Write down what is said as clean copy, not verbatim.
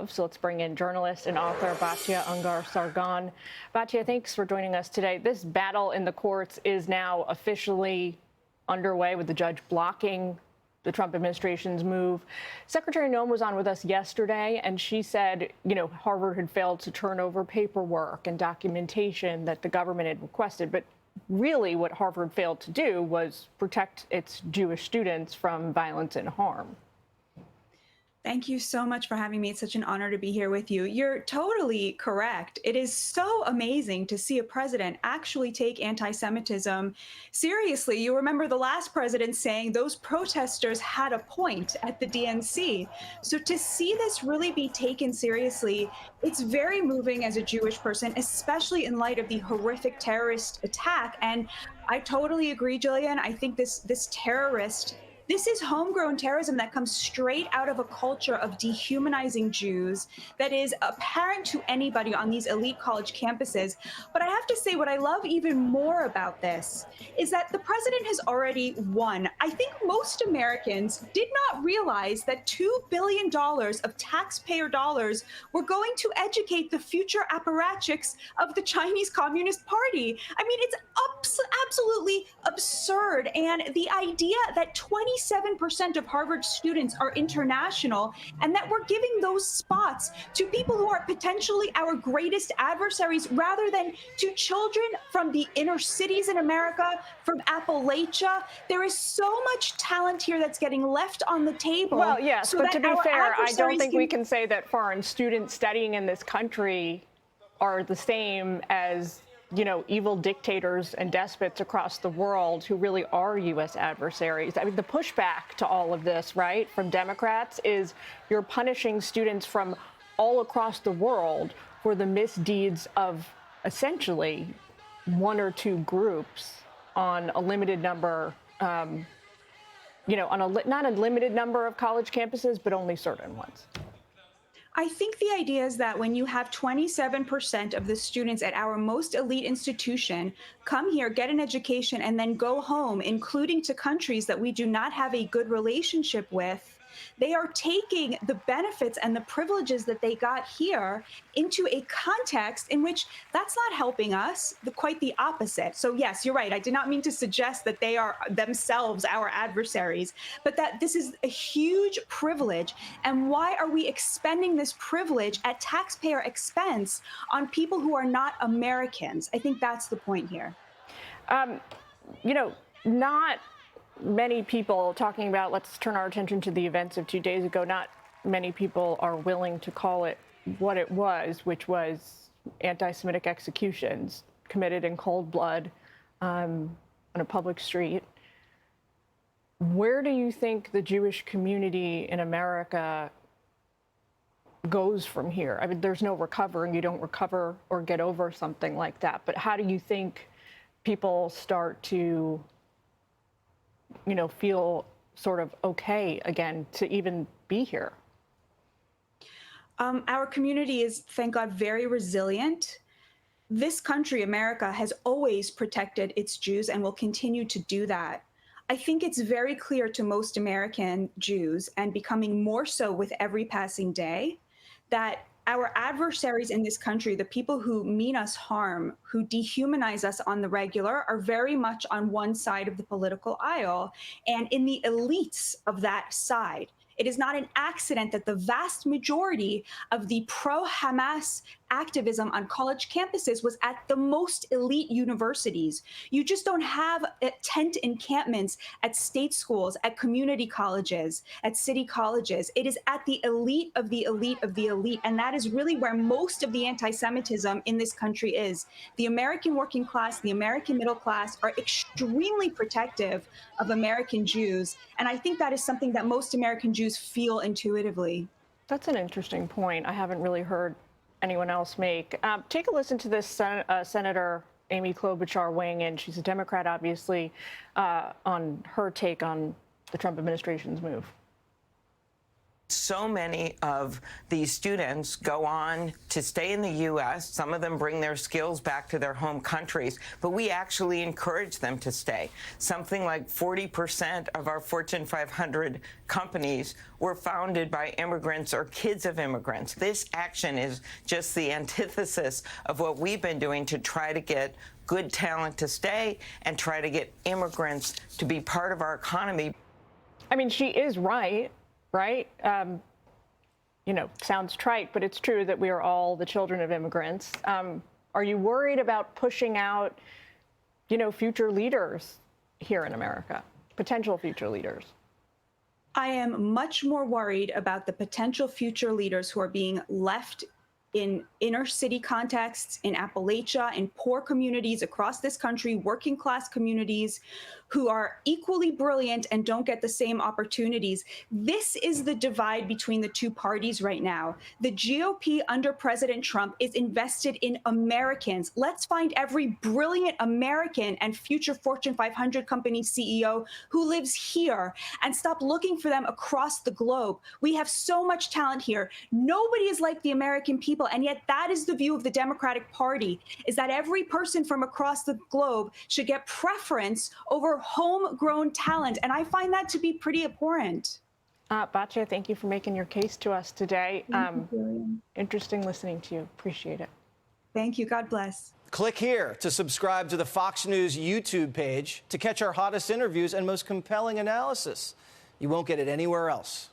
So let's bring in journalist and author Batya Ungar-Sargon. Batya, thanks for joining us today. This battle in the courts is now officially underway with the judge blocking the Trump administration's move. Secretary Noem was on with us yesterday, and she said, Harvard had failed to turn over paperwork and documentation that the government had requested. But really what Harvard failed to do was protect its Jewish students from violence and harm. Thank you so much for having me. It's such an honor to be here with you. You're totally correct. It is so amazing to see a president actually take anti-Semitism seriously. You remember the last president saying those protesters had a point at the DNC. So to see this really be taken seriously, it's very moving as a Jewish person, especially in light of the horrific terrorist attack. And I totally agree, Jillian. I think this is homegrown terrorism that comes straight out of a culture of dehumanizing Jews that is apparent to anybody on these elite college campuses. But I have to say, what I love even more about this is that the president has already won. I think most Americans did not realize that $2 billion of taxpayer dollars were going to educate the future apparatchiks of the Chinese Communist Party. I mean, it's absolutely absurd. And the idea that 27% of Harvard students are international and that we're giving those spots to people who are potentially our greatest adversaries rather than to children from the inner cities in America, from Appalachia. There is so much talent here that's getting left on the table. Well, yes, so but to be fair, I don't think we can can say that foreign students studying in this country are the same as evil dictators and despots across the world who really are U.S. adversaries. I mean, the pushback to all of this, right, from Democrats is you're punishing students from all across the world for the misdeeds of essentially one or two groups on a limited number, on not a limited number of college campuses, but only certain ones. I think the idea is that when you have 27% of the students at our most elite institution come here, get an education, and then go home, including to countries that we do not have a good relationship with, they are taking the benefits and the privileges that they got here into a context in which that's not helping us, quite the opposite. So yes, you're right. I did not mean to suggest that they are themselves our adversaries, but that this is a huge privilege. And why are we expending this privilege at taxpayer expense on people who are not Americans? I think that's the point here. Not many people talking about, let's turn our attention to the events of 2 days ago, not many people are willing to call it what it was, which was anti-Semitic executions committed in cold blood on a public street. Where do you think the Jewish community in America goes from here? I mean, there's no recovering. You don't recover or get over something like that. But how do you think people start to feel sort of okay again to even be here? Our community is, thank God, very resilient. This country, America, has always protected its Jews and will continue to do that. I think it's very clear to most American Jews, and becoming more so with every passing day, that our adversaries in this country, the people who mean us harm, who dehumanize us on the regular, are very much on one side of the political aisle and in the elites of that side. It is not an accident that the vast majority of the pro-Hamas activism on college campuses was at the most elite universities. You just don't have tent encampments at state schools, at community colleges, at city colleges. It is at the elite of the elite of the elite. And that is really where most of the anti-Semitism in this country is. The American working class, the American middle class are extremely protective of American Jews. And I think that is something that most American Jews feel intuitively. That's an interesting point. I haven't really heard anyone else make. Take a listen to this Senator Amy Klobuchar weighing in. She's a Democrat, obviously, on her take on the Trump administration's move. So many of these students go on to stay in the U.S. Some of them bring their skills back to their home countries, but we actually encourage them to stay. Something like 40% of our Fortune 500 companies were founded by immigrants or kids of immigrants. This action is just the antithesis of what we've been doing to try to get good talent to stay and try to get immigrants to be part of our economy. I mean, she is right? You know, sounds trite, but it's true that we are all the children of immigrants. Are you worried about pushing out, you know, future leaders here in America, potential future leaders? I am much more worried about the potential future leaders who are being left in inner city contexts, in Appalachia, in poor communities across this country, working class communities who are equally brilliant and don't get the same opportunities. This is the divide between the two parties right now. The GOP under President Trump is invested in Americans. Let's find every brilliant American and future Fortune 500 company CEO who lives here and stop looking for them across the globe. We have so much talent here. Nobody is like the American people, and yet that is the view of the Democratic Party, is that every person from across the globe should get preference over homegrown talent. And I find that to be pretty abhorrent. Batya, thank you for making your case to us today. Thank you. Interesting listening to you. Appreciate it. Thank you. God bless. Click here to subscribe to the Fox News YouTube page to catch our hottest interviews and most compelling analysis. You won't get it anywhere else.